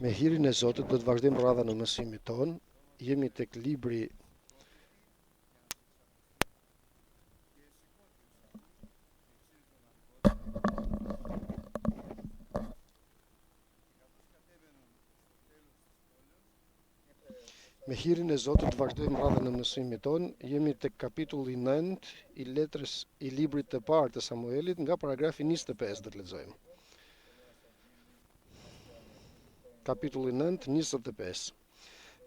Me hirin e Zotit do të vazhdojmë radha në mësimit ton. Jemi tek libri Me hirin e Zotit vazhdojmë radha në mësimit ton. Jemi tek kapitulli 9 i letrës i librit të parë të Samuelit, nga paragrafi 25 do të lexojmë. Kapitulli 9, 25.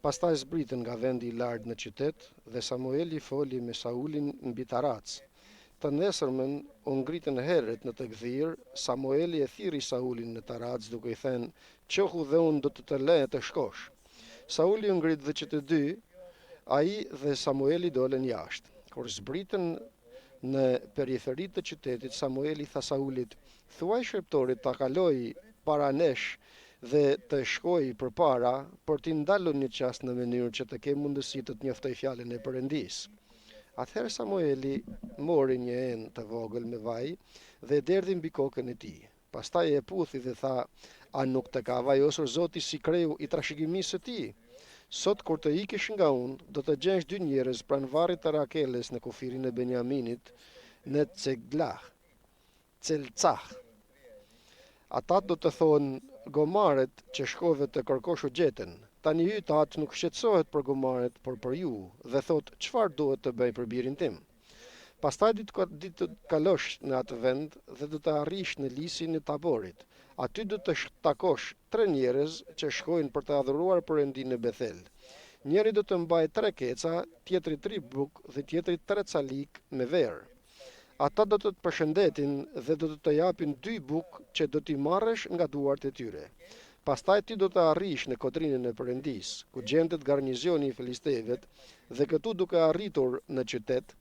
Pastaj zbritën nga vendi i lartë në qytet dhe Samueli foli me Saulin mbi Tarac. Të nesërmen u ngritën herët në të gdhir, Samueli e thirri Saulin në Tarac duke i thënë: "Qohu dhe unë do të lejë të shkosh." Sauli u ngrit dhe që të dy, ai dhe Samueli dolën jashtë. Kur zbritën në periferi të qytetit, Samueli tha Saulit: "Thuaj shërptorit ta kaloj para nesh dhe të shkoj përpara për t'i ndalur një çast në mënyrë që të kemë mundësi të njoftoj fjalën e Perëndisë." Atëherë Samueli mori një enë të vogël me vaj dhe e derdhi mbi kokën e tij. Pastaj e puthi dhe tha: "A nuk të ka vajosur Zoti si kreu i trashëgimisë së tij? Sot kur të ikesh nga unë, do të gjesh dy njerëz pranë varrit të Rakeles në kufirin e Benjaminit në Celcah. Ata do të thonë gomaret që shkove të kërkosh u gjetën. Tani hyjta atë nuk shqetësohet për gomaret, por për ju, dhe thot: çfarë duhet të bëj për birin tim? Pastaj ditë të kalosh në atë vend dhe do të arrish në lisin e Taborit. Aty do të takosh 3 njerëz që shkojnë për të adhuruar Perëndin në Bethel. Njëri do të mbajë 3 keca, tjetri 3 buk dhe tjetri 3 calik me verë. Ata do të të përshëndetin dhe do të të japin 2 buk që do t'i marrësh nga duart e tyre. Pastaj ti do të arrish në kodrinën e Perëndisë, ku gjendet garnizioni i filistejëve, dhe këtu duke arritur në qytet,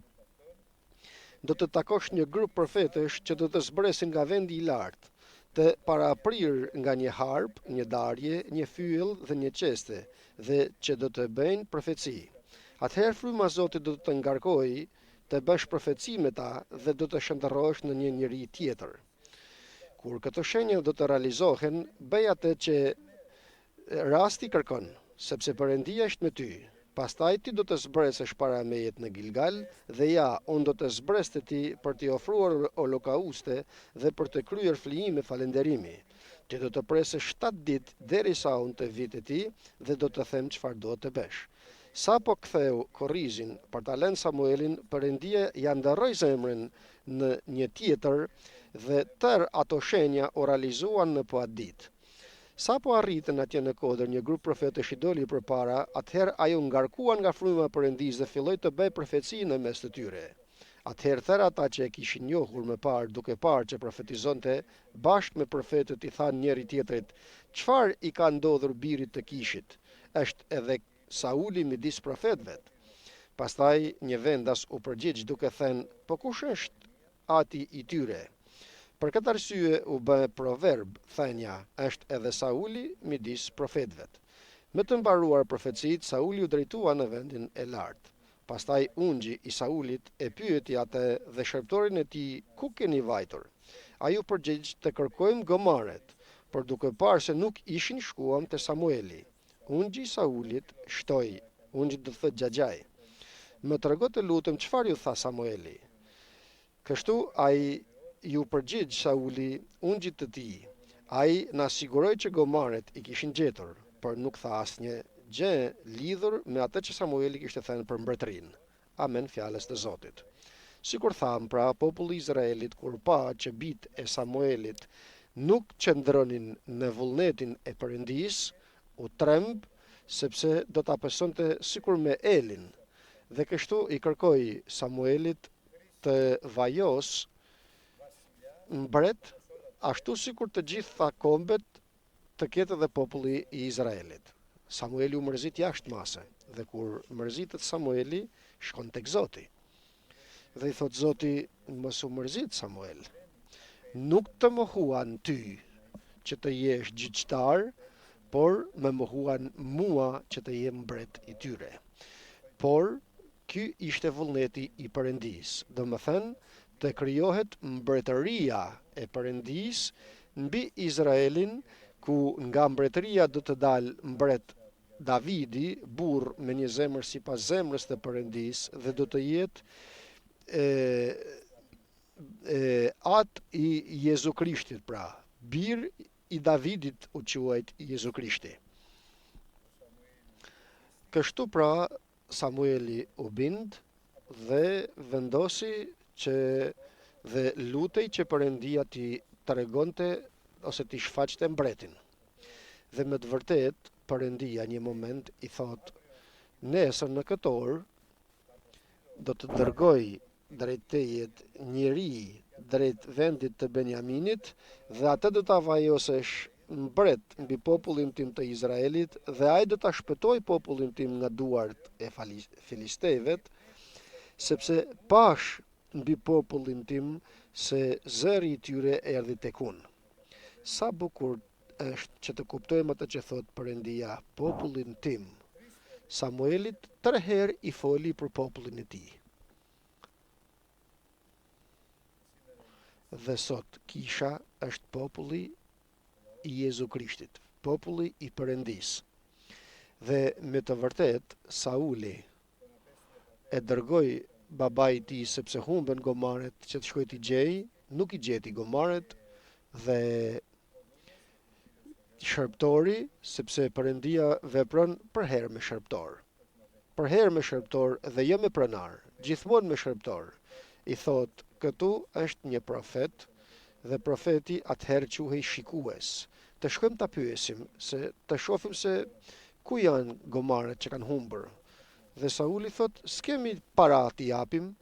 do të takosh një grup profetësh që do të zbresin nga vendi i lartë, të paraprir nga një harp, një darje, një fyll dhe një qeste, dhe që do të bëjnë profeci. Atëherë fryma e Zotit do të ngarkojë të bësh profeci me ta dhe do të shndërrohesh në një njeri tjetër. Kur këto shenja do të realizohen, bëj atë që rasti kërkon, sepse Perëndia është me ty. Pastaj ti do të zbresësh para mejet në Gilgal, dhe ja, unë do të zbres të ti për t'i ofruar holokauste dhe për të kryer flijime falënderimi. Ti do të presësh 7 ditë derisa unë të vi te ti dhe do të them çfarë do të bësh. Sa po ktheu korrizin për ta lënë Samuelin, Perëndia ja ndarroi zemrën në një tjetër dhe tërë ato shenja u realizuan në po atë ditë. Sa po arritën atje në kodër, një grup profetësh i doli përpara, atëherë ai u ngarkuan nga fryma e Perëndisë dhe filloi të bëjë profeci në mes të tyre. Atëherë tërë ata që e kishin njohur më parë, duke parë që profetizonte, bashkë me profetët i thanë njëri tjetrit: "Çfarë i ka ndodhur birit të Kishit? Është edhe Sauli midis profetëve?" Pastaj një vendas u përgjigj duke thënë: "Po kush është ati i tyre?" Për këtë arsye u bë proverb, thënia: "Është edhe Sauli midis profetëve." Me të mbaruar profecitë, Sauli u drejtua në vendin e lartë. Pastaj ungji i Saulit e pyeti atë dhe shërptorin e tij: "Ku keni vajtur?" Ai u përgjigj: "Të kërkojmë gomaret", por duke parë se nuk ishin, shkuam te Samueli. Ungji i Saulit shtoi, ungji do të thotë xhaxhaj. "Më trego të lutem çfarë ju tha Samueli?" Kështu ai ju përgjigj Sauli ungjit të tij. Ai na siguroi që gomaret i kishin gjetur, por nuk tha asnjë gjë lidhur me atë që Samueli kishte thënë për mbretërinë. Amen, fjalës të Zotit. Sikur tham, pra, populli i Izraelit kur pa që bijtë e Samuelit nuk qëndronin në vullnetin e Perëndisë, u tremb sepse do ta pesonte sikur me Elin, dhe kështu i kërkoi Samuelit të vajos mbret, ashtu sikur të gjitha kombet të ketë edhe populli i Izraelit. Samueli u mërzit jashtë mase, dhe kur mërzitet Samueli, shkon tek Zoti. Dhe i thot Zoti: "Mos u mërzit Samuel. Nuk të mohuan ty që të jesh gjyqtar, por më mohuan mua që të jem mbret i tyre." Por ky ishte vullneti i Perëndisë, domethënë të krijohet mbretëria e Perëndisë mbi Izraelin ku nga mbretëria do të dalë mbret Davidi, burr me një zemër sipas zemrës të Perëndisë dhe do të jetë atë i Jezu Krishtit, pra, bir i Davidit u quajt Jezu Krishti. Kështu pra Samueli u bind dhe vendosi që dhe lutej që Perëndia t'i tregonte ose t'i shfaqte mbretin. Dhe me të vërtet Perëndia një moment i thot: nesër në këtë orë do të dërgoj drejt tejet njeri drejt vendit të Benjaminit dhe atë do ta vajosësh mbret mbi popullin tim të Izraelit dhe ai do ta shpëtoj popullin tim nga duart e filistejvet, sepse pash mbi popullin tim se zëri i tyre erdhi tek unë. Sa bukur është që të kuptojmë atë që thot Perëndia, popullin tim. Samuelit 3 herë i foli për popullin e tij. Dhe sot kisha është populli i Jezu Krishtit, populli i Perëndisë. Dhe me të vërtet Sauli e dërgoi babai i tij sepse humben gomaret që të shkojë t'i gjej, nuk i gjeti gomaret dhe shërptori, sepse Perëndia vepron për herë me shërptor. Për herë me shërptor dhe jo me pronar, gjithmonë me shërptor. I thot, këtu është një profet dhe profeti atëherë quhej shikues. Të shkojmë ta pyesim, se të shohim se ku janë gomaret që kanë humbur. Dhe Sauli thot, s'kemi para t'i japim.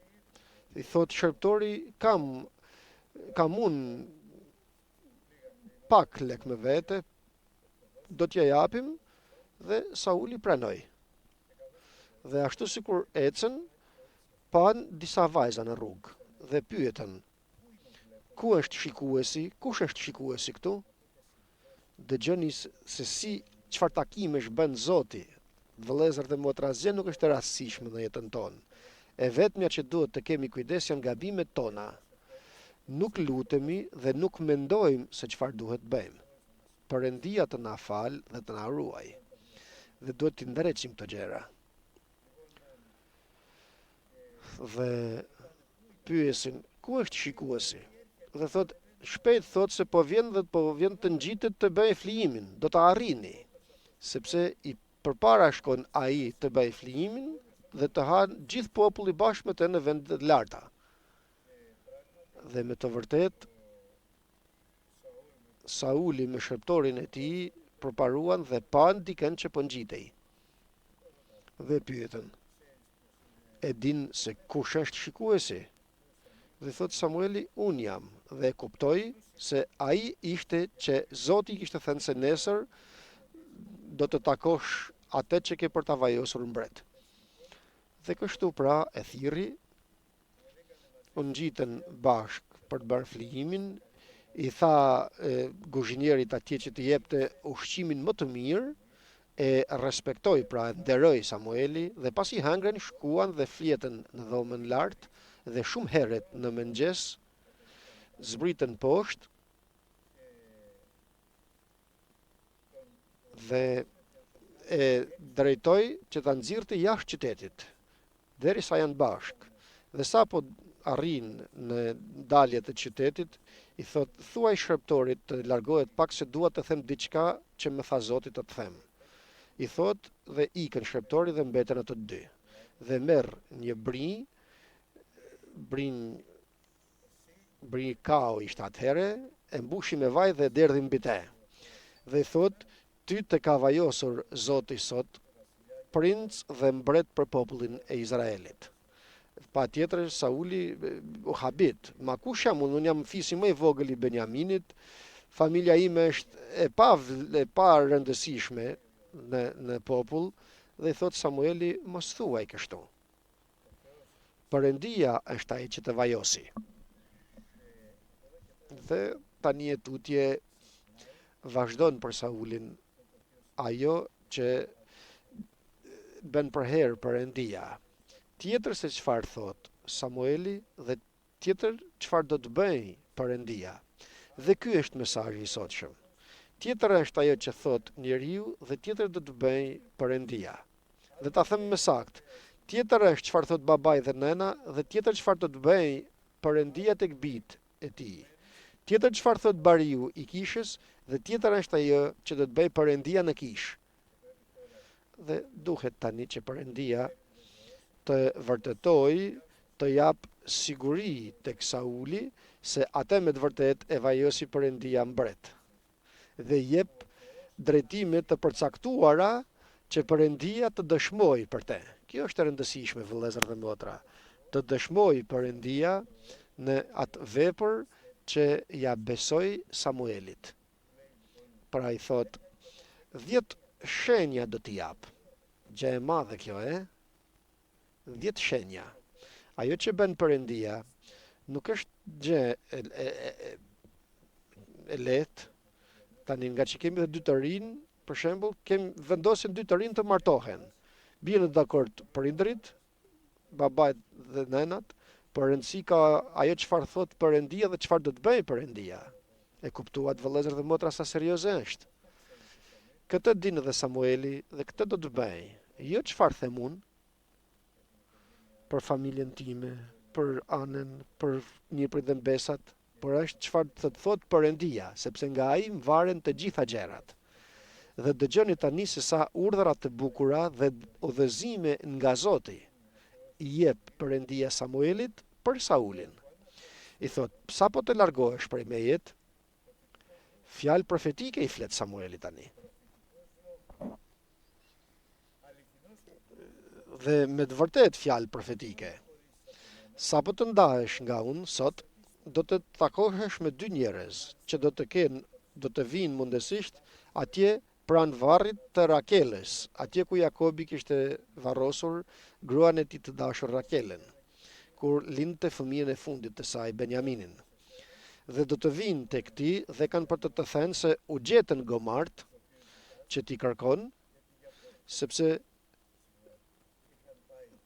I thot shërptori, kam unë pak lek me vete, do t'ja japim, dhe Sauli pranoi. Dhe ashtu sikur ecën, pan disa vajza në rrugë dhe pyetën: ku është shikuesi? Kush është shikuesi këtu? Dëgjoni se si çfarë takimesh bën Zoti. Vëllezër dhe motra, asgjë nuk është e rastësishme në jetën tonë. E vetmja që duhet të kemi kujdes janë gabimet tona. Nuk lutemi dhe nuk mendojmë se çfarë duhet bëjmë. Perëndia të na fal dhe të na ruaj. Dhe duhet t'i ndreqim këto gjëra. Dhe pyesin, ku është shikuesi? Dhe thot, shpejt thot se po vjen të ngjitet të bëj flijimin, do ta arrini, sepse i përpara shkon ai të bëj flijimin dhe të hanë gjithë populli bashkë me të në vendet të larta. Dhe me të vërtet, Sauli me shërptorin e tij përparuan dhe pan dikën që po ngjitej. Dhe pyetën, e din se kush është shikuesi? Dhe thot Samueli, unë jam, dhe kuptoi se ai ishte që Zoti kishte thënë se nesër do të takosh atë që ke për ta vajosur mbret. Dhe kështu pra e thirri, u ngjitën bashk për të bërë flijimin, i tha guzhinierit atje që të jepte ushqimin më të mirë, e respektoi, pra e nderoi Samueli, dhe pasi hëngrën shkuan dhe flietën në dhomën lart dhe shumë herët në mëngjes zbritën poshtë dhe e drejtoi që ta nxirrte jashtë qytetit derisa janë bashk. Dhe sa po arrin në dalje të qytetit, i thot, thuaj shërptorit të largohet pak se dua të them diçka që më tha Zoti të të them. I thot dhe ikën shërptori dhe mbeten ato dy. Dhe merr një brinj kau ishte atëhere, e mbushi me vaj dhe derdhi mbi te. Dhe i thot, ty të ka vajosur Zoti sot, princ dhe mbret për popullin e Izraelit. Pa tjetër Sauli u habit, ma kush jam unë jam fisi më i vogël i Benjaminit, familja ime është e pa rëndësishme në popull, dhe i thot Samueli, mos thuaj kështu. Perëndia është ai që të vajosi. Dhe tani e tutje vazhdon për Saulin ajo që bën për herë Perëndia. Tjetër se çfarë thot Samueli dhe tjetër çfarë do të bëj Perëndia. Dhe ky është mesazhi i sotshëm. Tjetër është ajo që thot njeriu dhe tjetër do të bëj Perëndia. Dhe ta them më sakt, tjetër është çfarë thot babai dhe nëna dhe tjetër çfarë do të bëj Perëndia tek bijtë e tij. Tjetër çfarë thot bariu i kishës dhe tjetër është ajo që do të bëj Perëndia në kishë. Dhe duhet tani që Perëndia të vërtetoj, të jap siguri tek Sauli se atë me të vërtet e vajosi Perëndia mbret. Dhe jep drejtime të përcaktuara që Perëndia të dëshmoj për te. Kjo është e rëndësishme, vëllezër dhe motra, të dëshmoj Perëndia në atë vepër që ja besoi Samuelit. Pra i thot, 10 shenja do t'i jap. Gjë e madhe kjo, 10 shenja. Ajo që bën Perëndia nuk është gjë e lehtë. Tani nga që kemi dhe dy të rinë, për shembull, vendosin dy të rinë të martohen. Bien dakord prindrit, babait dhe nënat, për rëndësi ka ajo çfarë thot Perëndia dhe çfarë do të bëjë Perëndia. E kuptuat vëllezër dhe motra sa serioze është. Këtë dinë dhe Samueli dhe këtë do të bëj. Jo çfarë them unë për familjen time, për anën, për një prej dhe mbesat, por është çfarë të thot Perëndia, sepse nga ai varen të gjitha gjërat. Dhe dëgjoni tani se sa urdhra të bukura dhe udhëzime nga Zoti i jep Perëndia Samuelit për Saulin. I thot, sa po të largohesh prej mejet, fjalë profetike i flet Samueli tani. Dhe me të vërtet fjalë profetike. Sa po të ndahesh nga unë sot, do të takohesh me dy njerëz që do të vinë mundësisht atje pranë varrit të Rakeles, atje ku Jakobi kishte varrosur gruan e tij të dashur Rakelen, kur lindte fëmijën e fundit të saj Benjaminin. Dhe do të vinë tek ti dhe kanë për të thënë se u gjetën gomart që ti kërkon, sepse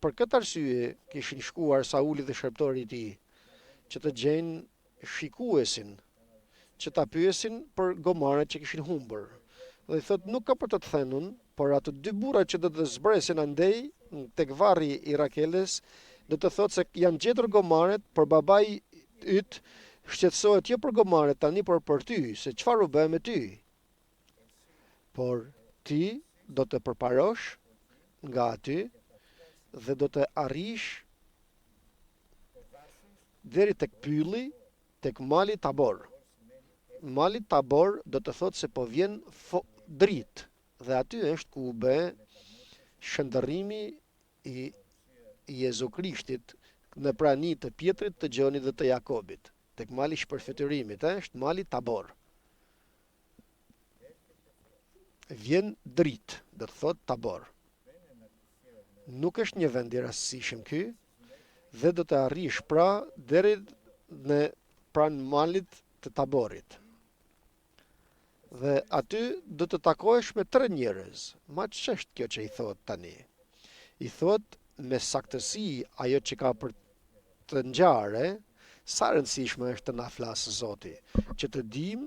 për këtë arsye kishin shkuar Sauli dhe shërptori i tij që të gjejnë shikuesin, që ta pyesin për gomaret që kishin humbur. Dhe i thot, nuk ka për të thënë unë, por ato dy burra që do të zbresin andej tek varri i Rakeles, do të thot se janë gjetur gomaret, por babai yt shqetësohet jo për gomaret tani, por për ty, se çfarë u bë me ty. Por ti do të përparosh nga aty dhe do të arrish deri tek pylli, tek mali Tabor. Mali Tabor do të thot se po vjen dritë dhe aty është ku u bë shëndërrimi i Jezu Krishtit në prani të Pjetrit, të Gjonit dhe të Jakobit. Tek mali shpërfytyrimit është mali Tabor. Vjen dritë, do të thot Tabor. Nuk është një vend i rastësishëm ky, dhe do të arrish pra deri në pranë malit të Taborit. Dhe aty do të takohesh me 3 njerëz. Ma ç'është kjo që i thot tani? I thot me saktësi ajo që ka për të ngjarë, sa rëndësishme është të na flasë Zoti, që të dim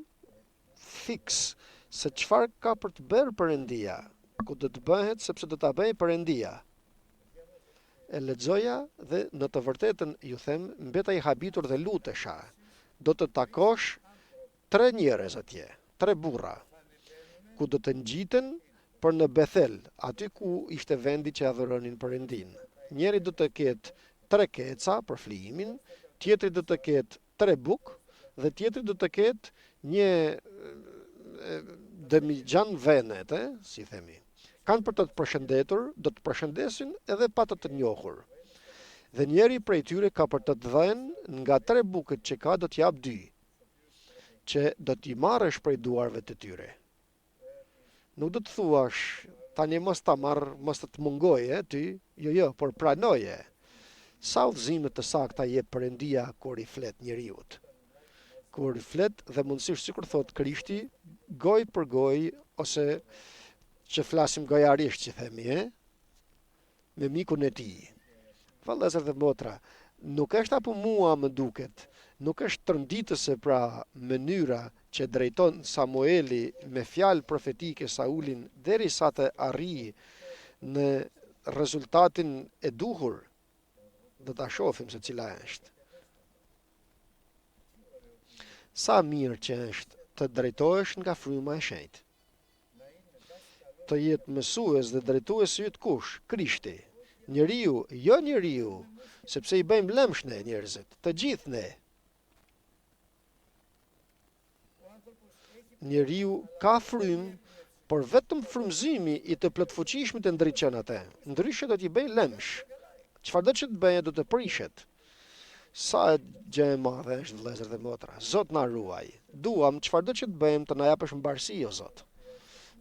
fiks se çfarë ka për të bërë Perëndia, ku do të bëhet sepse do ta bëjë Perëndia. E lexoja dhe në të vërtetën ju them, mbeta i habitur dhe lutesha. Do të takosh 3 njerëz atje, 3 burra, ku do të ngjiten për në Bethel, aty ku ishte vendi që adhuronin Perëndin. Njeri do të ketë 3 keca për flijimin, tjetri do të ketë 3 buk dhe tjetri do të ketë një dëmigjan venet, si themi. Kanë për të përshëndetur, do të përshëndesin edhe pa të njohur. Dhe njeri prej tyre ka për të dhënë nga 3 bukët që ka do t'jap 2, që do t'i marrësh prej duarve të tyre. Nuk do të thuash, tani mos ta marr, mos të mungoje ty, jo, por pranoje. Sa udhëzime të sakta jep Perëndia kur i flet njeriut. Kur i flet dhe mundësisht sikur thot Krishti, gojë për gojë ose që flasim gojarisht që themi, me mikun e tij. Vëllezër dhe motra, nuk është apo mua më duket Nuk është tërnditëse pra mënyra që drejton Samueli me fjalë profetike Saulin derisa të arrijë në rezultatin e duhur. Do ta shohim se cila është. Sa mirë që është të drejtohesh nga fryma e shenjtë. Të jetë mësues dhe drejtues yt kush? Krishti. Njeriu, jo njeriu, sepse i bëjmë lëmsh ne njerëzit, të gjithë ne. Njeriu ka frymë, por vetëm frymëzimi i të plotfuqishmit e ndriçon atë. Ndryshe do t'i bëj lëmsh. Çfarëdo që të bëjë do të prishet. Sa gjë e madhe është vëllezër dhe motra. Zot na ruaj. Duam çfarëdo që të bëjmë të na japësh mbarësi o Zot.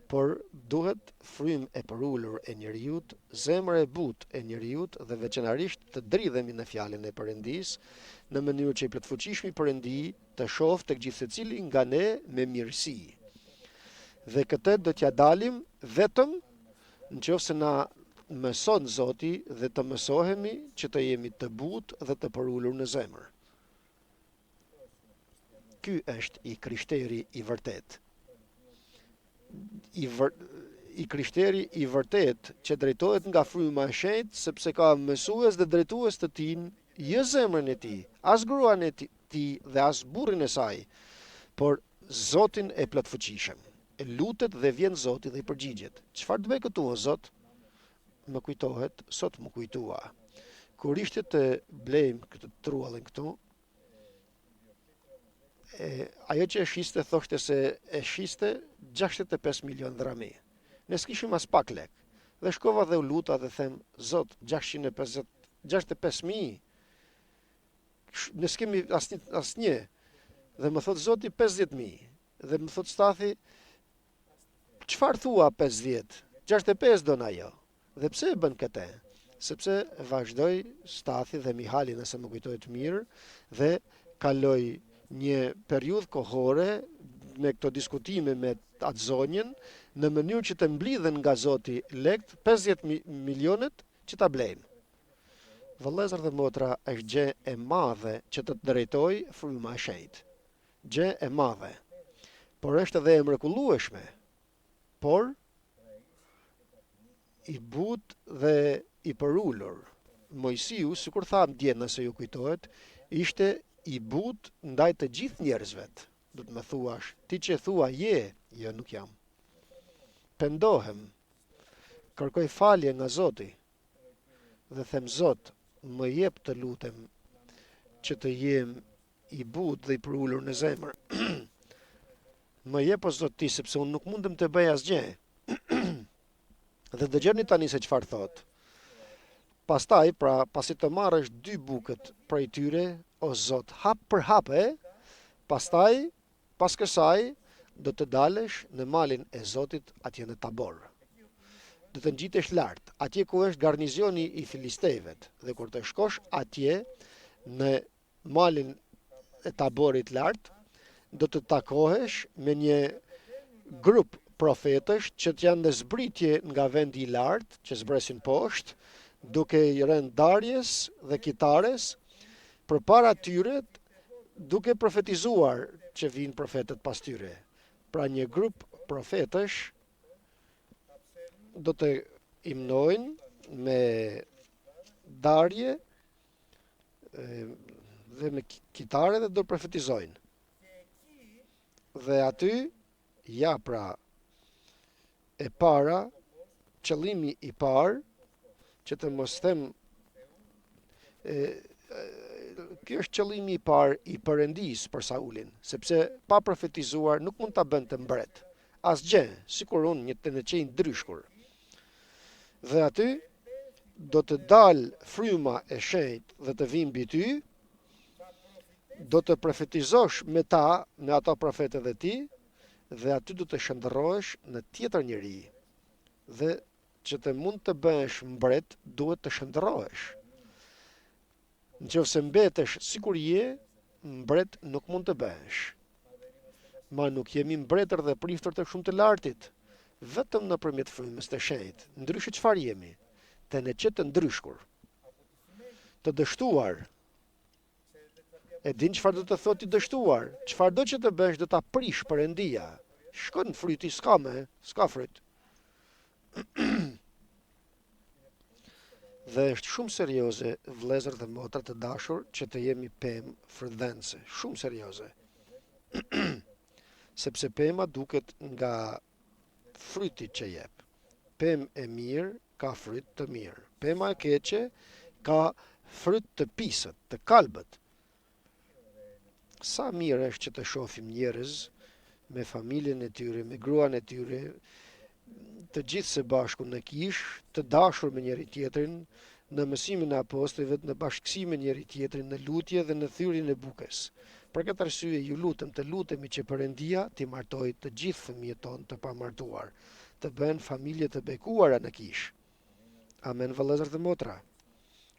Por duhet frymë e përulur e njeriut, zemër e butë e njeriut dhe veçanërisht të dridhemi në fjalën e Perëndisë në mënyrë që i plotfuqishmi Perëndi të shoh tek gjithë secili nga ne me mirësi. Dhe këtë do t'ja dalim vetëm nëse na mëson Zoti dhe të mësohemi që të jemi të butë dhe të përulur në zemër. Ky është i krishteri i vërtet. I krishteri i vërtet që drejtohet nga fryma e shenjtë, sepse ka mësues dhe drejtues të tij, jo zemrën e tij, as gruan e tij dhe as burrin e saj, por Zotin e plotfuqishëm. E lutet dhe vjen Zoti dhe i përgjigjet. Çfarë të bëj këtu o Zot? Më kujtohet, sot më kujtua. Kur ishte të blejmë këtë truallin këtu, ajo që e shiste thoshte se e shiste 65 milion drami. Ne s'kishim as pak lek. Dhe shkova dhe u luta dhe them, Zot, 65.000. Ne s'kemi asnjë. Dhe më thot Zoti 50.000. Dhe më thot Stathi, çfarë thua 50? 65 don ajo. Dhe pse e bën këtë? Sepse vazhdoi Stathi dhe Mihali, nëse më kujtohet mirë, dhe kaloi një periudhë kohore me këto diskutime me atë zonjën në mënyrë që të mblidhen nga Zoti lekt 50 milionet që ta blejnë. Vëllezër dhe motra, është gjë e madhe që të drejtoj fryma e shenjtë. Gjë e madhe. Por është edhe e mrekullueshme. Por i butë dhe i përulur. Mojsiu, sikur tham dje nëse ju kujtohet, ishte i butë ndaj të gjithë njerëzve. Do të më thuash, ti që thua je, jo nuk jam. Pendohem, kërkoj falje nga Zoti dhe them Zot, më jep të lutem që të jem i butë dhe i përulur në zemër. Më jep o Zot ti, sepse unë nuk mundem të bëj asgjë. Dhe dëgjoni tani se çfarë thot. Pastaj, pra, pasi të marrësh 2 bukët prej tyre, o Zot, hap për hap, pastaj, pas kësaj, do të dalesh në malin e Zotit atje në Tabor. Do të ngjitesh lart, atje ku është garnizioni i filistejvet, dhe kur të shkosh atje në malin e Taborit lart, do të takohesh me një grup profetësh që të janë në zbritje nga vendi i lartë, që zbresin poshtë, duke i rënë darjes dhe kitares, përpara tyre duke profetizuar që vinë profetët pas tyre. Pra një grup profetësh do të imnojnë me darje dhe me kitare dhe do profetizojnë. Dhe aty, ja pra, e para, qëllimi i parë, që të mos them, kjo është qëllimi i parë i Perëndisë për Saulin, sepse pa profetizuar nuk mund ta bënte mbret. Asgjë, sikur unë një të në qenë ndryshkur. Dhe aty do të dalë fryma e shenjtë dhe të vinë mbi ty, do të profetizosh me ta, me ata profetët e ti, dhe aty do të shndërrohesh në tjetër njeri. Dhe që të mund të bëhesh mbret, duhet të shndërrohesh. Nëse mbetesh sikur je, mbret nuk mund të bëhesh. Ma nuk jemi mbretër dhe priftër të shumë të lartit, vetëm nëpërmjet frymës të shenjtë. Ndryshe çfarë jemi? Të ne të ndryshkur, të dështuar, E din çfarë do të thotë i dështuar? Çfarëdo që të bësh do ta prish Perëndia. Shkon fryti, s'ka fryt. Dhe është shumë serioze, vëllezër dhe motra të dashur, që të jemi pemë frydhense, shumë serioze. Sepse pema duket nga fryti që jep. Pemë e mirë ka fryt të mirë. Pema e keqe ka fryt të pisët, të kalbët. Sa mirë është që të shohim njerëz me familjen e tyre, me gruan e tyre, të gjithë së bashku në kish, të dashur me njëri tjetrin, në mësimin e apostujve, në bashkësi me njëri tjetrin, në lutje dhe në thyrjen e bukës. Për këtë arsye ju lutem, të lutemi që Perëndia t'i martojë të gjithë fëmijët tonë të pamartuar, të bëhen familje të bekuara në kish. Amen, vëllezër dhe motra.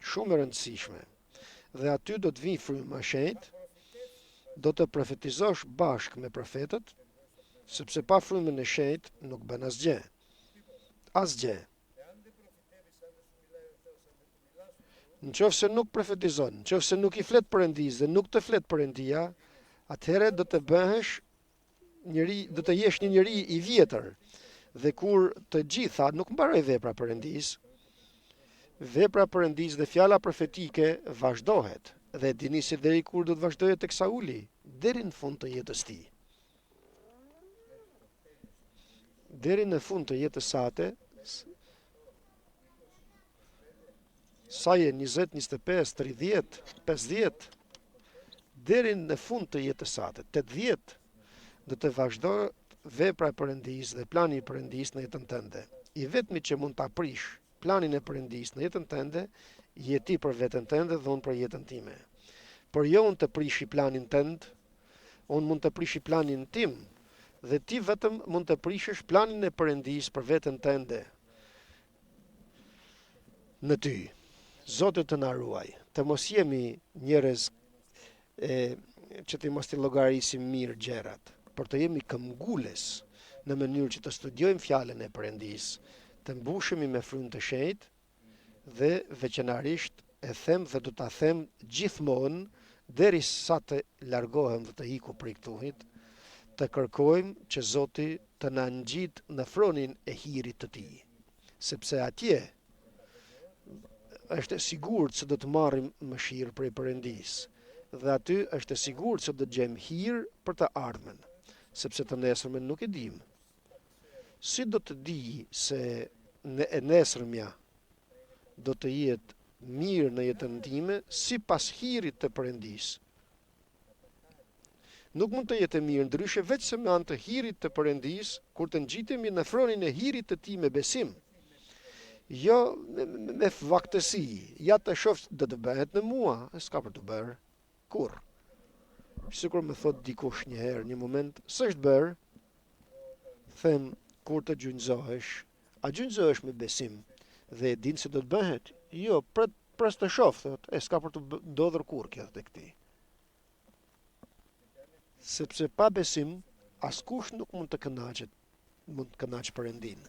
Shumë e rëndësishme. Dhe aty do të vinë fryma e shenjtë, do të profetizosh bashkë me profetët, sepse pa frymën e shenjtë nuk bën asgjë. Asgjë. Nëse nuk profetizon, nëse nuk i flet Perëndis dhe nuk të flet Perëndia, atëherë do të bëhesh do të jesh një njeri i vjetër. Dhe kur të gjitha nuk mbaroj vepra Perëndis, vepra Perëndis dhe fjala profetike vazhdohet. Dhe dini se deri kur do të vazhdojë tek Sauli, deri në fund të jetës tij. Deri në fund të jetës sate, sa je 20, 25, 30, 50, deri në fund të jetës sate, 80, do të vazhdojë vepra e Perëndis dhe plani i Perëndis në jetën tënde. I vetmi që mund ta prish planin e Perëndis në jetën tënde, je ti për veten tënde dhe unë për jetën time. Por jo unë të prishi planin tënd, unë mund të prishi planin tim, dhe ti vetëm mund të prishësh planin e Perëndis për veten tënde. Në ty. Zoti të na ruaj, të mos jemi njerëz që të mos t'i llogarisim mirë gjërat, por të jemi këmbgulës në mënyrë që të studiojmë fjalën e Perëndis, të mbushemi me frymë të shenjtë dhe veçanërisht e them dhe do ta them gjithmonë derisa të largohem dhe të iku prej këtuhit, të kërkojmë që Zoti të na ngjit në fronin e hirit të Tij, sepse atje është e sigurt se do të marrim mëshirë prej Perëndis, dhe aty është e sigurt se do të gjejmë hir për të ardhmen, sepse të nesërmen nuk e dim. Si do të di se e nesërmja do të jetë mirë në jetën time sipas hirit të Perëndis? Nuk mund të jetë mirë ndryshe veç se me anë të hirit të Perëndis, kur të ngjitemi në fronin e hirit të Tij me besim. Jo me vaktësi, ja të shoh do të bëhet në mua, s'ka për të bërë kurr. Sikur më thot dikush një herë, një moment, s'është bërë, them kur të gjunjëzohesh, a gjunjëzohesh me besim dhe e din se do të bëhet? Jo, pres të shoh, thot, s'ka për të ndodhur kurr kjo tek ti. Sepse pa besim, askush nuk mund të kënaqet, mund të kënaq Perëndin.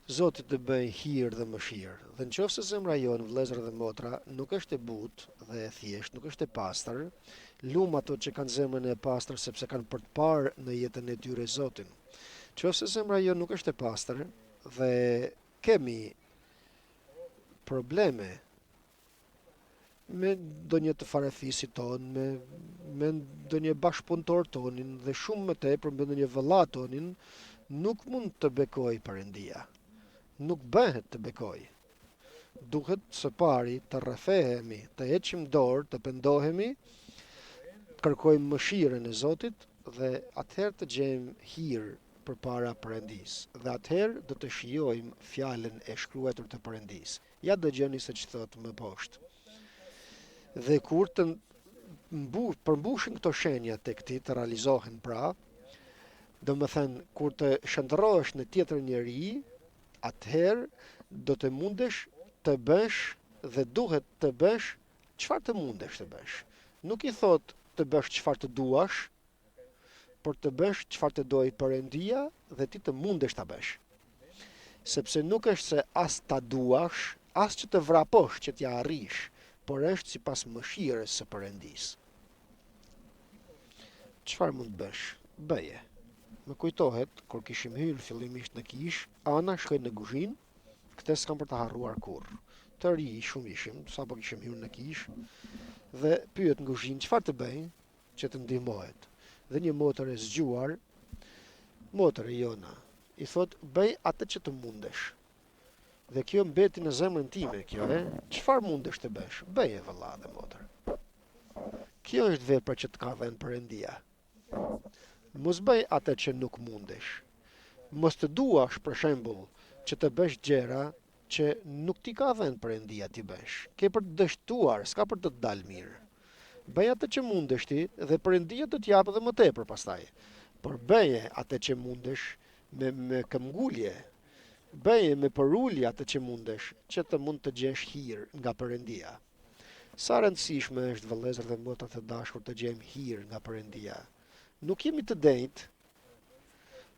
Zoti të bëj hir dhe mëshirë. Dhe nëse zemra jonë, vëllezër dhe motra, nuk është e butë dhe e thjeshtë, nuk është e pastër, lum ato që kanë zemrën e pastër sepse kanë për të parë në jetën e tyre Zotin. Nëse zemra jonë nuk është e pastër dhe kemi probleme me ndonjë të farefisit tonë, me ndonjë bashkëpunëtor tonin dhe shumë më tepër me ndonjë vëlla tonin, nuk mund të bekojë Perëndia. Nuk bëhet të bekoj. Duhet së pari të rrefehemi, të heqim dorë, të pendohemi, kërkojmë mëshirën e Zotit dhe atëherë të gjejmë hir përpara Perëndis. Dhe atëherë do të shijojmë fjalën e shkruar të Perëndis. Ja dëgjoni se ç'thot më poshtë. Dhe kur të përmbushin këto shenja tek ti të realizohen pra, domethënë kur të shndërrohesh në tjetër njeri, atëherë do të mundesh të bësh dhe duhet të bësh çfarë të mundesh të bësh. Nuk i thot të bësh çfarë të duash, por të bësh çfarë të dojë Perëndia dhe ti të mundesh ta bësh. Sepse nuk është se as ta duash, as që të vraposh që t'ja arrish, por është sipas mëshirës së Perëndisë. Çfarë mund bësh? Bëje. Më kujtohet kur kishim hyrë fillimisht në kish, Ana shkoi në kuzhinë, këtë s'kam për të harruar kurrë. Të ri shumë ishim, sapo kishim hyrë në kish, dhe pyet në kuzhinë çfarë të bëj që të ndihmohet. Dhe një motër e zgjuar, motër e jona, i thot bëj atë që të mundesh. Dhe kjo mbeti në zemrën time, kjo çfarë mundesh të bësh? Bëje vëlla dhe motër. Kjo është vepra që të ka dhënë Perëndia. Mos bëj atë që nuk mundesh. Mos të duash për shembull që të bësh gjëra që nuk t'i ka dhënë Perëndia t'i bësh. Ke për të dështuar, s'ka për të dalë mirë. Bëj atë që mundesh ti dhe Perëndia do t'jap edhe më tepër pastaj. Por bëje atë që mundesh me këmbgulje. Bëje me përulje atë që mundesh, që të mund të gjesh hir nga Perëndia. Sa rëndësishme është vëllezër dhe motra të dashur të gjejmë hir nga Perëndia. Nuk jemi të denjtë,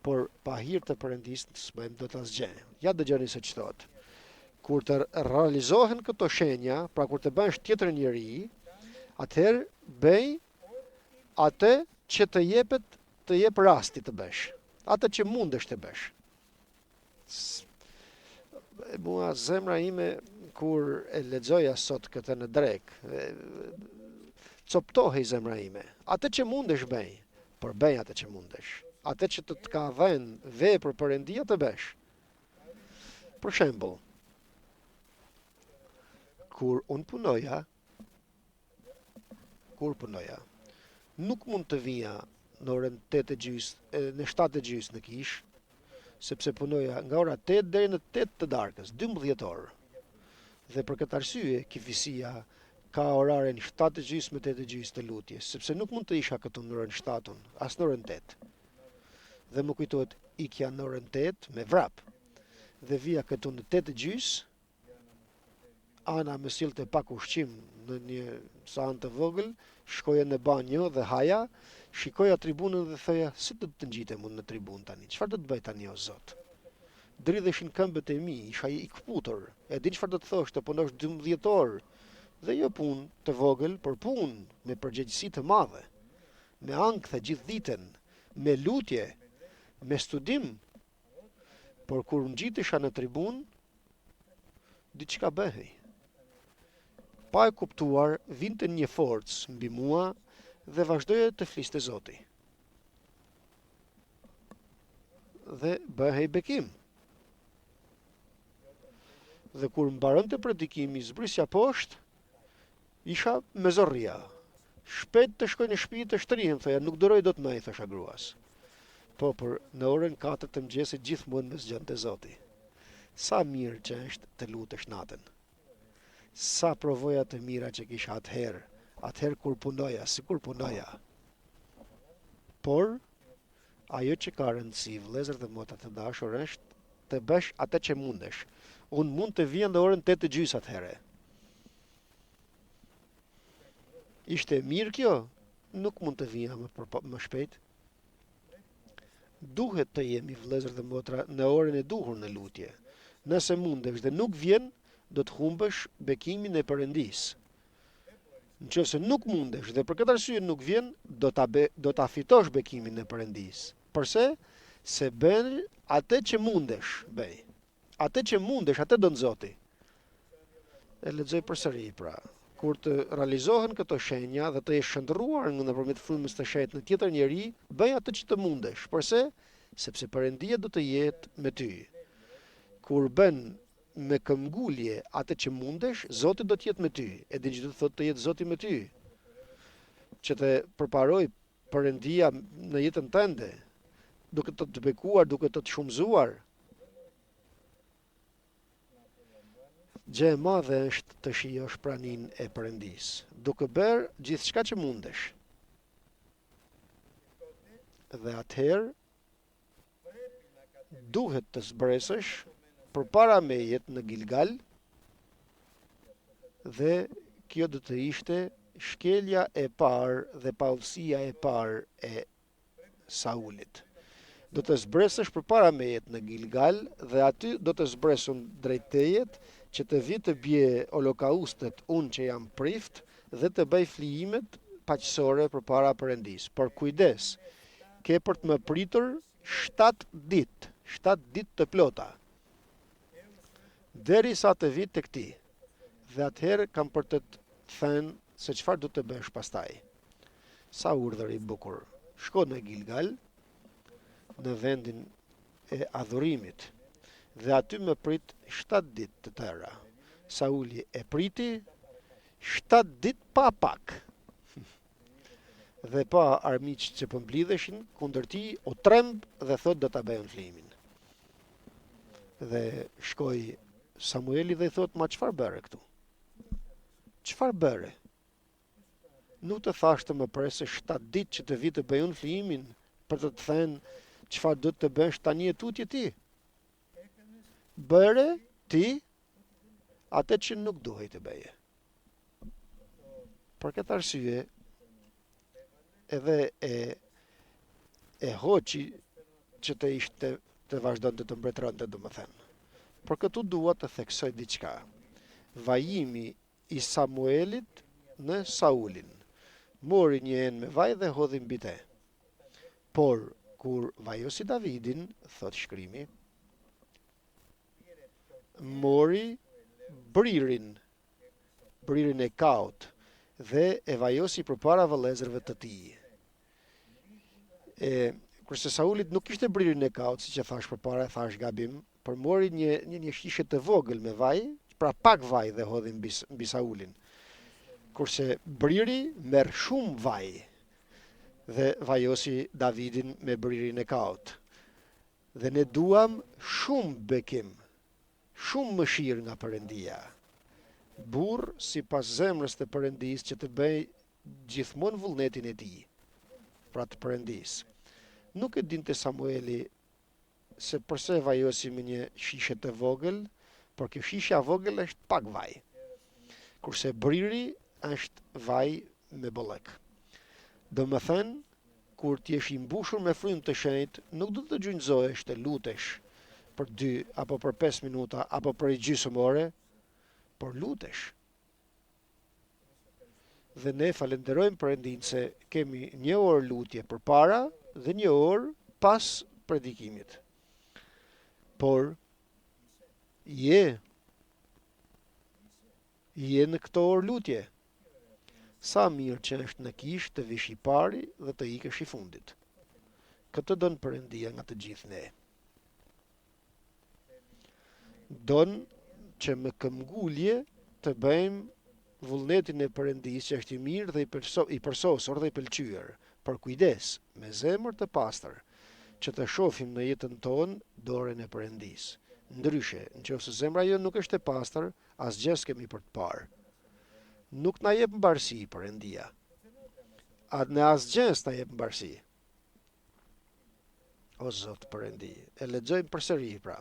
por pa hir të Perëndisë s'bëjmë dot asgjë. Ja dëgjoni se ç'thot. Kur të realizohen këto shenja, pra kur të bësh tjetër njeri, atëherë bëj atë që të jep rasti të bësh. Atë që mundesh të bësh. Mua zemra ime kur e lexoja sot këtë në drek, coptohej zemra ime. Atë që mundesh bëj, por bëj atë që mundesh. Atë që të ka dhënë vepër Perëndia të bësh. Për shembull, kur punoja, nuk mund të vija në orën 8:30, në 7:30 në kish, sepse punoja nga ora 8 deri në 8 të darkës, 12 orë. Dhe për këtë arsye, kifisia ka orarin 7:30 me 8:30 të lutjes, sepse nuk mund të isha këtu në orën 7, as në orën 8. Dhe më kujtohet ikja në orën 8 me vrap. Dhe vija këtu në 8:30, Ana më sillte pak ushqim në një sahan të vogël, shkoja në banjo dhe haja, shikoja tribunën dhe thoja, si do të ngjitem unë në tribunë tani? Çfarë do të bëj tani o Zot? Dridheshin këmbët e mi, isha i kputur. E di çfarë do të thosh të punosh 12 orë. Dhe jo punë të vogël, por punë me përgjegjësi të madhe, me ankth gjithë ditën, me lutje, me studim. Por kur ngjitesha në tribunë, diçka bëhej. Pa e kuptuar, vinte një forcë mbi mua dhe vazhdoja të fliste Zoti. Dhe bëhej bekim. Dhe kur mbaronte predikimi, zbrisja poshtë, isha me zorria. Shpejt të shkoj në shtëpi të shtrihem, thoja, nuk duroj dot më, i thosha gruas. Po, por në orën 4 të mëngjesit gjithmonë më zgjonte Zoti. Sa mirë që është të lutesh natën. Sa provoja të mira që kisha atëherë kur punoja, sikur punoja. Por, ajo që ka rëndësi, vëllezër dhe motra të dashur, është të bësh atë që mundesh. Unë mund të vija në orën 8:30 atëherë. Ishte mirë kjo? Nuk mund të vija më shpejt. Duhet të jemi, vëllezër dhe motra, në orën e duhur në lutje. Nëse mundesh dhe nuk vjen, do të humbësh bekimin e Perëndisë. Nëse nuk mundesh dhe për këtë arsye nuk vjen, do ta fitosh bekimin e Perëndisë. Përse? Se bën atë që mundesh, bëj. Atë që mundesh, atë don Zoti. E lexoj përsëri pra. Kur të realizohen këto shenja dhe të jesh shndërruar nëpërmjet frymës të shenjtë në tjetër njeri, bëj atë që të mundesh. Përse? Sepse Perëndia do të jetë me ty. Kur bën me këmbgulje atë që mundesh, Zoti do të jetë me ty. E di që do të thotë të jetë Zoti me ty. Që të përparoj Perëndia në jetën tënde, duke të bekuar, duke të shumëzuar. Gjë e madhe është të shijosh praninë e Perëndisë, duke bërë gjithçka që mundesh. Dhe atëherë duhet të zbresësh përpara mejet në Gilgal, dhe kjo do të ishte shkelja e parë dhe paudhësia e parë e Saulit. Do të zbresësh përpara mejet në Gilgal dhe aty do të zbresun drejt tejet që të vi të bje holokaustet unë që jam prift dhe të bëj flijimet paqësore përpara Perëndis. Por kujdes, ke për të më pritur 7 ditë të plota, derisa të vi të këti. Dhe atëherë kam për të thënë se çfarë do të bësh pastaj. Sa urdhër i bukur. Shko në Gilgal, në vendin e adhurimit, dhe aty më prit 7 ditë të tëra. Sauli e priti 7 ditë pa pak. Dhe pa armiq që po mblidheshin kundër tij, o tremb dhe thot do ta bëjnë flimin. Dhe shkoi Samueli dhe i thot, ma çfarë bëre këtu? Çfarë bëre? Nuk të thash të më presë 7 ditë që të vi të bëjun flimin për të thënë çfarë do të bësh tani e tutje ti? Bëre ti atë që nuk duhej të bëje. Për këtë arsye, edhe e hoqi që të ishte të vazhdon të mbretëronte, domethënë. Por këtu dua të theksoj diçka. Vajimi i Samuelit në Saulin. Mori një enë me vaj dhe hodhi mbi te. Por kur vajosi Davidin, thot shkrimi, mori bririn e kaut dhe e vajosi përpara vëllezërve të tij. Kurse Saulit nuk ishte bririn e kaut, siç e thash përpara, thash gabim, por mori një shishe të vogël me vaj, pra pak vaj dhe hodhi mbi Saulin. Kurse briri merr shumë vaj dhe vajosi Davidin me bririn e kaut. Dhe ne duam shumë bekim, shumë mëshirë nga Perëndia. Burr sipas zemrës të Perëndis që të bëj gjithmonë vullnetin e tij, pra të Perëndis. Nuk e dinte Samueli se përse vajosi me një shishe të vogël, por kjo shisha vogël është pak vaj, kurse briri është vaj me bollek. Do më thënë, kur ti jesh i mbushur me frymë të shenjtë, nuk do të gjunjëzohesh të lutesh për 2 apo për 5 minuta apo për gjysmë ore, por lutesh. Dhe ne falenderojmë Perëndin se kemi 1 orë lutje përpara dhe 1 orë pas predikimit. Por je në këto orë lutje. Sa mirë që është në kishë të vish i pari dhe të ikësh i fundit. Këtë don Perëndia nga të gjithë ne. Don që me këmbgulje të bëjmë vullnetin e Perëndisë që është i mirë dhe i përsosur dhe i pëlqyer. Por kujdes, me zemër të pastër, që të shohim në jetën tonë dorën e Perëndisë. Ndryshe, nëse zemra jonë nuk është e pastër, asgjë s'kemi për të parë. Nuk na jep mbarësi Perëndia. Në asgjë s'na jep mbarësi. O Zot Perëndi, e lexojmë përsëri pra.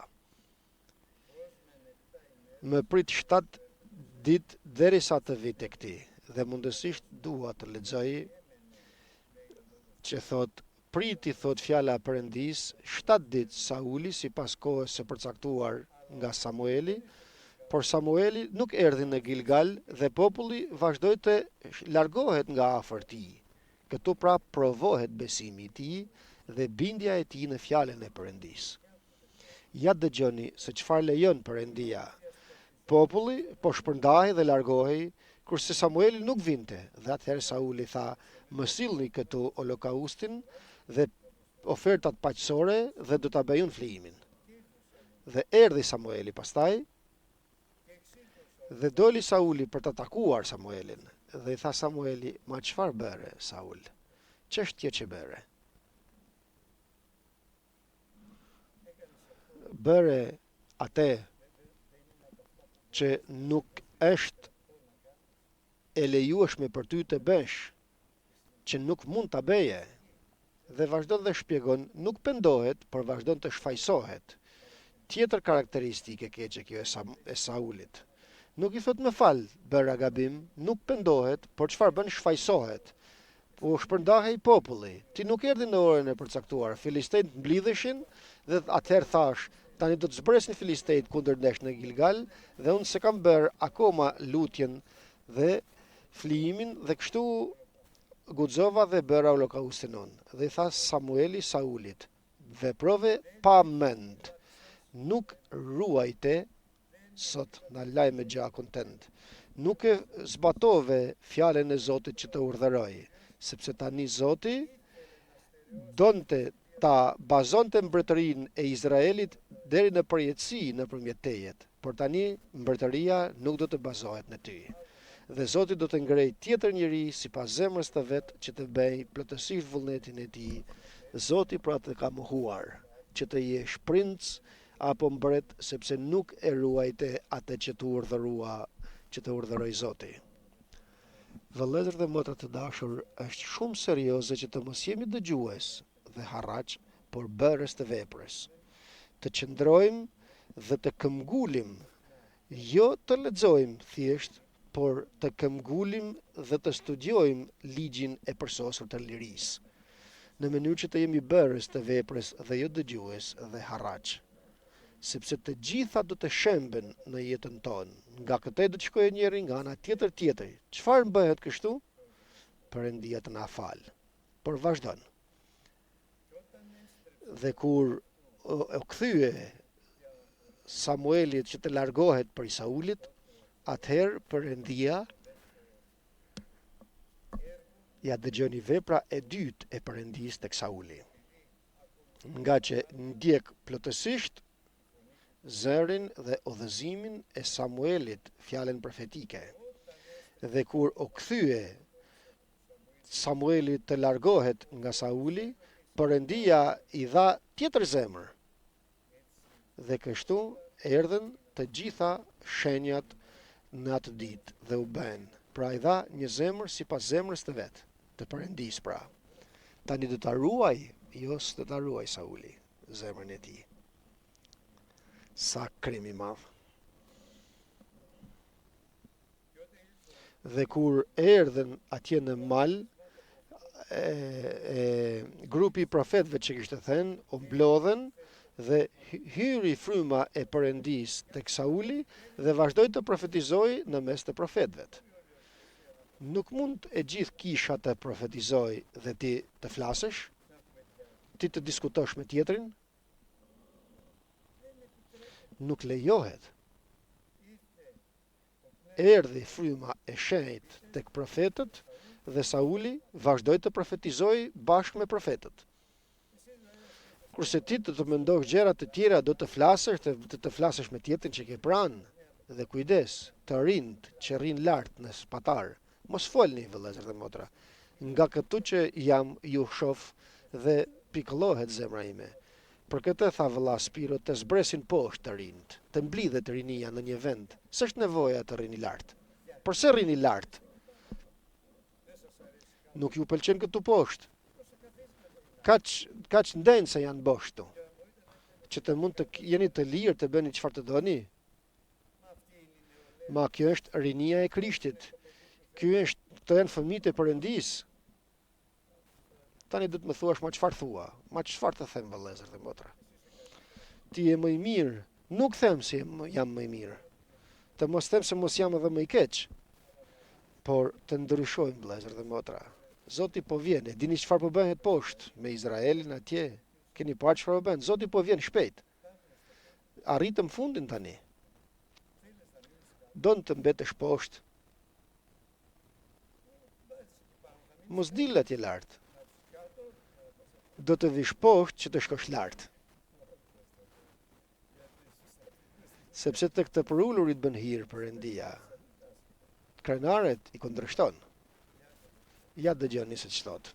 Më prit 7 ditë derisa të vi tek ti, dhe mundësisht dua të lexoj që thot priti, thot fjala e Perëndis, 7 ditë Sauli sipas kohës së përcaktuar nga Samueli, por Samueli nuk erdhi në Gilgal dhe populli vazhdoi të largohet nga afër tij. Këtu pra provohet besimi i tij dhe bindja e tij në fjalën e Perëndis. Ja dëgjoni se çfarë lejon Perëndia. Populli po shpërndahej dhe largohej, kurse Samueli nuk vinte, dhe atëherë Sauli tha, më sillni këtu holokaustin dhe ofertat paqësore dhe do ta bëjun flijimin. Dhe erdhi Samueli pastaj, dhe doli Sauli për të takuar Samuelin, dhe i tha Samueli, ma çfarë bëre, Saul? Ç'është që bëre? Bëre atë që nuk është e lejueshme për ty të bësh, që nuk mund ta bëje. Dhe vazhdon dhe shpjegon, nuk pendohet, por vazhdon të shfaqsohet. Tjetër karakteristike keqe kjo e Saulit. Nuk i thot më fal, bëra gabim, nuk pendohet, por çfarë bën, shfaqsohet. Po shpërndahej populli. Ti nuk erdhi në orën e përcaktuar. Filistejt mblidheshin dhe atëherë thash, Tani do të zbresin filistejt kundër nesh në Gilgal dhe unë se kam bërë akoma lutjen dhe flimin dhe kështu guxova dhe bëra holokaustin unë. Dhe i tha Samueli Saulit, veprove pa mend, nuk ruajte, sot na laj me gjakun tënd, nuk e zbatove fjalën e Zotit që të urdhëroi, sepse tani Zoti donte ta bazonte mbretërinë e Izraelit deri në përjetësi nëpërmjet tejet, por tani mbretëria nuk do të bazohet në ty. Dhe Zoti do të ngrej tjetër njeri sipas zemrës të vet që të bëj plotësisht vullnetin e tij. Zoti pra të ka mohuar që të jesh princ apo mbret, sepse nuk e ruajte atë që të urdhërua, që të urdhëroi Zoti. Vëllezër dhe motra të dashur, është shumë serioze që të mos jemi dëgjues dhe harraç, por bërës të veprës. Të qëndrojmë dhe të këmbgulim, jo të lexojmë thjesht, por të këmbgulim dhe të studiojmë ligjin e përsosur të lirisë, në mënyrë që të jemi bërës të veprës dhe jo dëgjues dhe harraç. Sepse të gjitha do të shemben në jetën tonë. Nga këtej do të shkojë njëri, nga ana tjetër tjetër. Çfarë bëhet kështu? Perëndia të na fal. Por vazhdon. Dhe kur o kthye Samuelit që të largohet prej Saulit, atëherë Perëndia ja dëgjoni vepra e dytë e Perëndisë tek Sauli. Nga që ndjek plotësisht zërin dhe udhëzimin e Samuelit, fjalën profetike. Dhe kur o kthye Samueli të largohet nga Sauli, Perëndia i dha tjetër zemër. Dhe kështu erdhen të gjitha shenjat në atë ditë dhe u bën. Pra i dha një zemër sipas zemrës të vet, të Perëndisë pra. Tani do ta ruaj, jo s'do ta ruaj Sauli zemrën e tij. Sa krim i madh. Dhe kur erdhen atje në mal, grupi i profetëve që kishte thënë, u mblodhen dhe hyri fryma e Perëndisë tek Sauli dhe vazhdoi të profetizojë në mes të profetëve. Nuk mund e gjithë kisha të profetizoj dhe ti të flasësh, ti të diskutosh me tjetrin. Nuk lejohet. Erdhi fryma e shenjtë tek profetët dhe Sauli vazhdoi të profetizojë bashkë me profetët. Kurse ti të mendosh gjëra të tjera, do të flasësh, të flasësh me tjetrin që ke pranë. Dhe kujdes, të rinjt që rrin lart në spatar, mos folni vëllezër dhe motra. Nga këtu që jam ju shoh dhe pikëllohet zemra ime. Për këtë tha vëlla Spiro, të zbresin poshtë të rinjt, të mblidhet rinia në një vend. S'është nevoja të rini lart. Përse rini lart? Nuk ju pëlqen këtu poshtë. Kaq ndenë se janë boshtu. Që të mund të jeni të lirë të bëni çfarë të doni. Ma kjo është rinia e Krishtit. Këto janë fëmijët e Perëndisë. Tani do të më thuash ma çfarë thua, ma çfarë të them vëllezër dhe motra. Ti je më i mirë, nuk them se jam më i mirë. Të mos them se mos jam edhe më i keq. Por të ndryshojmë vëllezër dhe motra. Zoti po vjen, e dini çfarë po bëhet poshtë me Izraelin atje? Keni parë çfarë po bën? Zoti po vjen shpejt. Arritëm fundin tani. Don të mbetesh poshtë. Mos dil atje lart. Do të vish poshtë që të shkosh lart. Sepse të këtë përullurit bën hir Perëndia. Krenaret i kundërshton. Ja dëgjoni se ç'thot.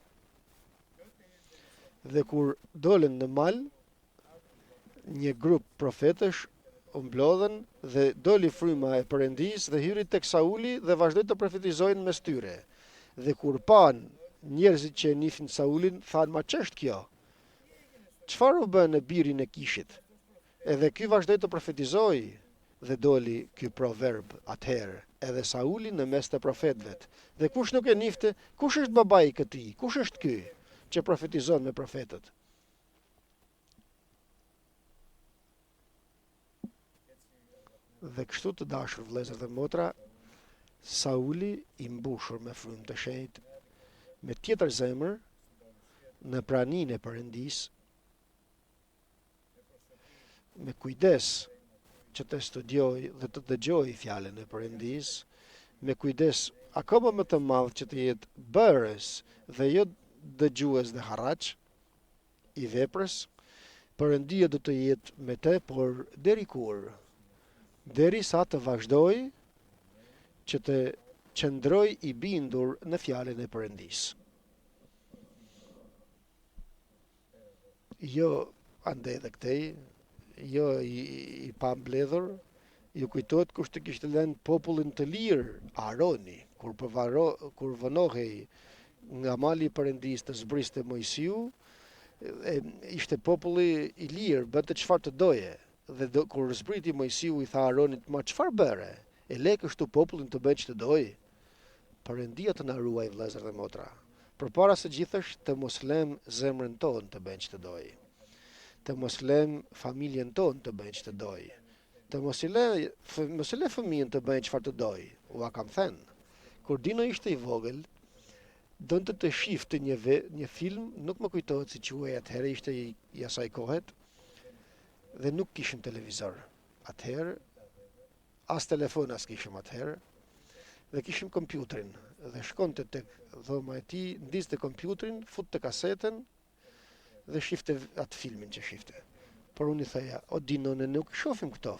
Dhe kur dolën në mal, një grup profetësh u mblodhen dhe doli fryma e Perëndisë dhe hyri tek Sauli dhe vazhdoi të profetizojnë mes tyre. Dhe kur pan njerëzit që e nifin Saulin, thanë, ma ç'është kjo? Çfarë u bën në birin e Kishit? Edhe ky vazhdoi të profetizojë dhe doli ky proverb atëherë, edhe Sauli në mes të profetëve. Dhe kush nuk e nifte, kush është babai i këtij? Kush është ky që profetizon me profetët? Dhe kështu të dashur vëllezër dhe motra, Sauli i mbushur me frymë të shenjtë, me tjetër zemër, në praninë e Perëndisë, me kujdes që të studioj dhe të dëgjoj fjalën e Perëndisë, me kujdes akoma më të madh që të jetë bërës dhe jo dëgjues dhe harraç i veprës, Perëndia do të jetë me te, por deri kur? Deri sa të vazhdoj që të qëndroj i bindur në fjalën e Perëndisë. Jo ande dhe këtej, jo i pambledhur, ju kujtohet kush të kishte lënë popullin të lirë, Aroni, kur vënohej nga mali i Perëndisë të zbriste Mojsiu, ishte populli i lirë, bënte çfarë të doje. Dhe kur zbriti Mojsiu i tha Aronit, ma çfarë bëre? E le kështu popullin të bëjë ç'të doj? Perëndia të na ruaj vëllezër dhe motra. Përpara së gjithësh të mos lëm zemrën tonë të bëjë ç'të doj. Të mos lëm familjen tonë të bëjë ç'të doj. Të mos i le fëmijën të bëjë çfarë të doj. Ua kam thënë. Kur Dino ishte i vogël, donte të shifte një film, nuk më kujtohet si quhej atëherë, ishte i asaj kohet, dhe nuk kishim televizor atëherë, as telefon as kishim atëherë, dhe kishim kompjuterin, dhe shkonte tek dhoma e tij, ndizte kompjuterin, futte kasetën dhe shifte atë filmin që shifte. Por unë i thaja, o Dino, ne nuk i shohim këto.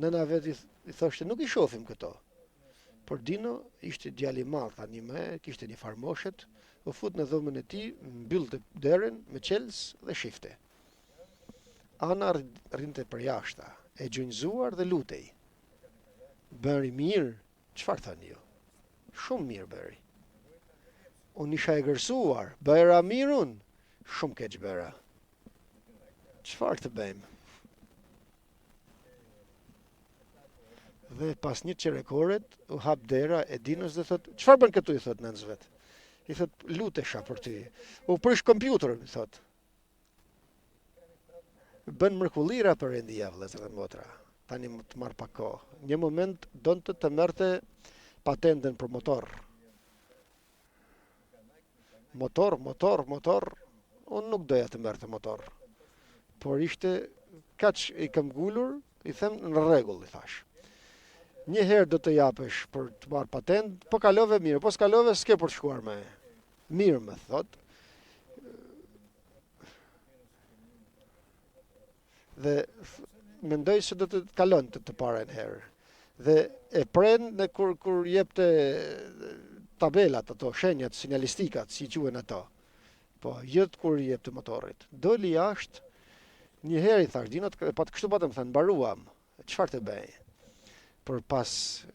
Nëna vet i thoshte, nuk i shohim këto. Por Dino ishte djali i madh tani kishte një farmoshet, u fut në dhomën e tij, mbyllte derën me qels dhe shifte. Ana rinte për jashta, e gjunjëzuar dhe lutej. Bëri mirë, çfarë thani ju? Shumë mirë bëri. Unë isha e gërsuar, bëra mirë unë, shumë keq bëra. Çfarë të bëjmë? Dhe pas një çerekoret u hap dera e Dinos dhe thot, çfarë bën këtu, i thot nënës vet. I thot, lutesha për ty. U prish kompjuterin, i thot. Bën mrekullira Perëndia vëllezër dhe motra. Tani më të marr pak kohë. Një moment donte të merrte patentën për motor. Motor. Unë nuk doja të merrte motor. Por ishte kaq i kam ngulur, i them në rregull, i thash. Një herë do të japësh për të marrë patent, po kalove mirë, po s'kalove s'ke për të shkuar me. Mirë më thot. Dhe mendoj se do të kalon të parën herë. Dhe e pren në kur jepte tabelat ato, shenjat, sinjalistikat, si quhen ato. Po, jëtë kur jepte motorit. Doli jashtë, një herë i thash, Dino, kështu patëm thënë, mbaruam, çfarë të bëj? Por pas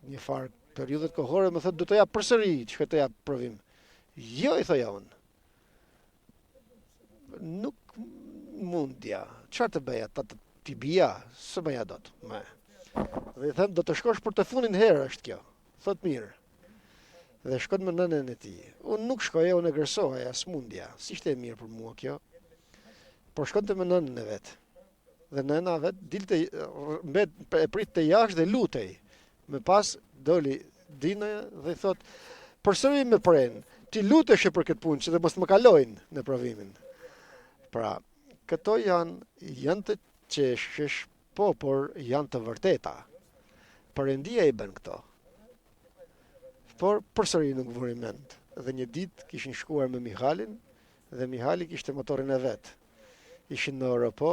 një farë periudhët kohore më thot, do të jap përsëri, çka të jap provim. Jo, i thoja unë. Nuk mundja. Çfarë të bëja? Ti bia, së bëja dot. Dhe i them, do të shkosh për të fundin herë është kjo. Thot mirë. Dhe shkon me nënën e tij. Unë nuk shkoja, unë e gërsoja, s'mundja. S'ishte e mirë për mua kjo. Por shkonte me nënën e vet. Dhe nëna vet dilte e pritte jashtë dhe lutej. Me pas doli Dino dhe i thot, përsëri me pren, ti luteshe për këtë punë që dhe mos më kalojnë në provimin. Pra, këto janë të qeshësh, por janë të vërteta. Perëndia i bën këto. Por përsëri nuk vuri mend. Dhe një ditë kishin shkuar me Mihalin dhe Mihali kishte motorin e vet. Ishin në Europo,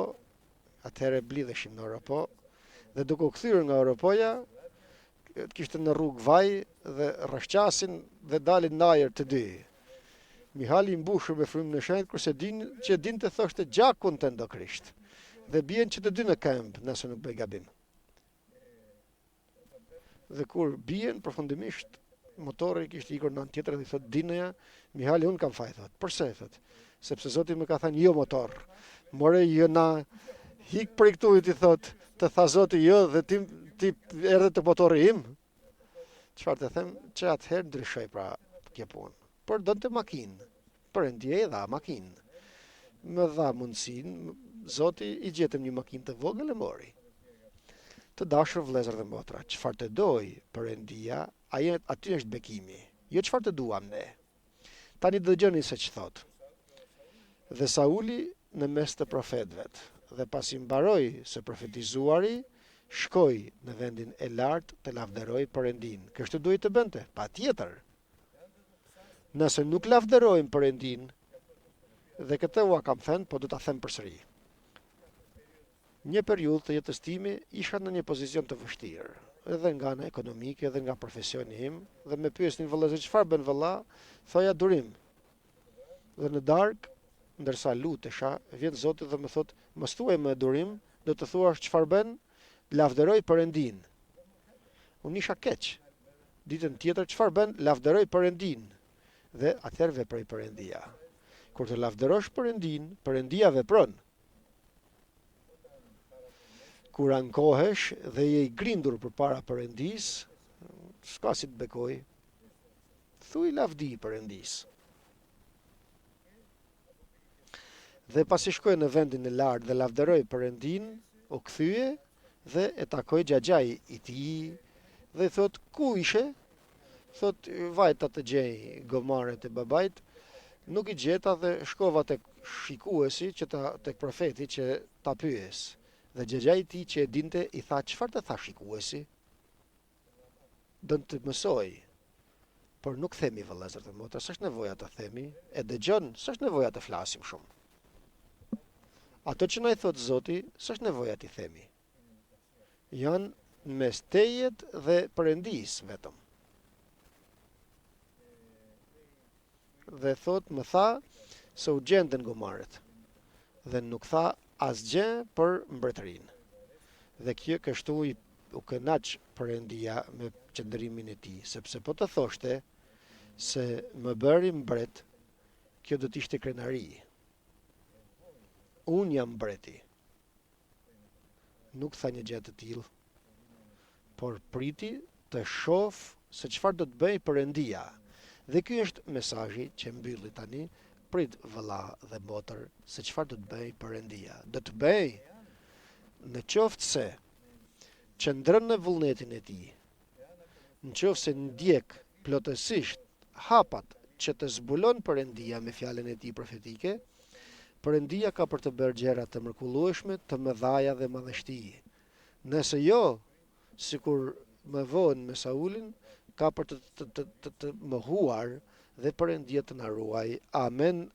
atëherë blidheshin në Europo, dhe duke u kthyer nga Europoja, kishte në rrugë vaj dhe rrashqasin dhe dalin në ajër të dy. Mihali mbushur me frymën e shenjtë, kurse që dinte thoshte gjakun të ndo Krisht. Dhe bien që të dy në këmbë, nëse nuk bëj gabim. Dhe kur bien përfundimisht, motori kishte ikur në anë tjetër dhe i thot Dinoja, Mihali, unë kam faj, thot. Përse, thot? Sepse Zoti më ka thënë jo motor. More jo na hik për këtu, i thot, të tha Zoti jo dhe ti erdhe të motori im. Çfarë të them, që atëherë ndryshoj pra kjo punë. Por donte makinë. Perëndia i dha makinë. Më dha mundësinë, Zoti i gjetëm një makinë të vogël e mori. Të dashur vëllezër dhe motra, çfarë të doj Perëndia, aty është bekimi. Jo çfarë të duam ne. Tani dëgjoni se ç'thot. Dhe Sauli në mes të profetëve, dhe pasi mbaroi së profetizuari, shkoi në vendin e lartë të lavderoi Perëndin. Kështu duhet të bënte, patjetër. Nëse nuk lavderojmë Perëndin, dhe këtë ua kam thënë, po do ta them përsëri. Një periudhë të jetës time isha në një pozicion të vështirë, edhe nga ana ekonomike, edhe nga profesioni im, dhe me pyesnin vëllezër çfarë bën vëlla, thoja durim. Dhe në darkë, ndërsa lutesha, vjen Zoti dhe më thot, mos thuaj më durim, do të thuash çfarë bën, lavderoj Perëndin. Unë isha keq. Ditën tjetër çfarë bën, lavderoj Perëndin. Dhe atëherë veproi Perëndia. Kur të lavderosh Perëndin, Perëndia vepron. Kur ankohesh dhe je i grindur përpara Perëndis, s'ka si të bekoj. Thuaj lavdi Perëndis. Dhe pasi shkoi në vendin e lartë dhe lavderoi Perëndin, u kthye dhe e takoi xhaxhai i tij dhe i thot, ku ishe? Thot, vajta të gjej gomaret e babait, nuk i gjeta dhe shkova tek shikuesi tek profeti që ta pyes. Dhe xhaxhai i tij që e dinte i tha, çfarë të tha shikuesi? Dën të mësoj. Por nuk themi vëllezër dhe motra, s'është nevoja të themi, e dëgjon, s'është nevoja të flasim shumë. Ato që na i thot Zoti, s'është nevoja t'i themi. Janë mes tejet dhe Perëndis vetëm. Dhe thot, më tha se u gjenden gomaret. Dhe nuk tha asgjë për mbretërinë. Dhe kjo kështu u kënaq Perëndia me qëndrimin e tij, sepse po të thoshte se më bëri mbret, kjo do të ishte krenari. Unë jam mbreti. Nuk tha një gjë të tillë, por priti të shoh se çfarë do të bëj Perëndia. Dhe ky është mesazhi që mbylli tani. Prit vëlla dhe motër, se çfarë do të bëj Perëndia. Do të bëj në qoftë se qëndron në vullnetin e tij, në qoftë se ndjek plotësisht hapat që të zbulon Perëndia me fjalën e tij profetike, Perëndia ka për të bërë gjëra të mrekullueshme, të mëdhaja dhe madhështi. Nëse jo, sikur më vonë me Saulin, ka për të mohuar dhe Perëndia të na ruaj. Amen.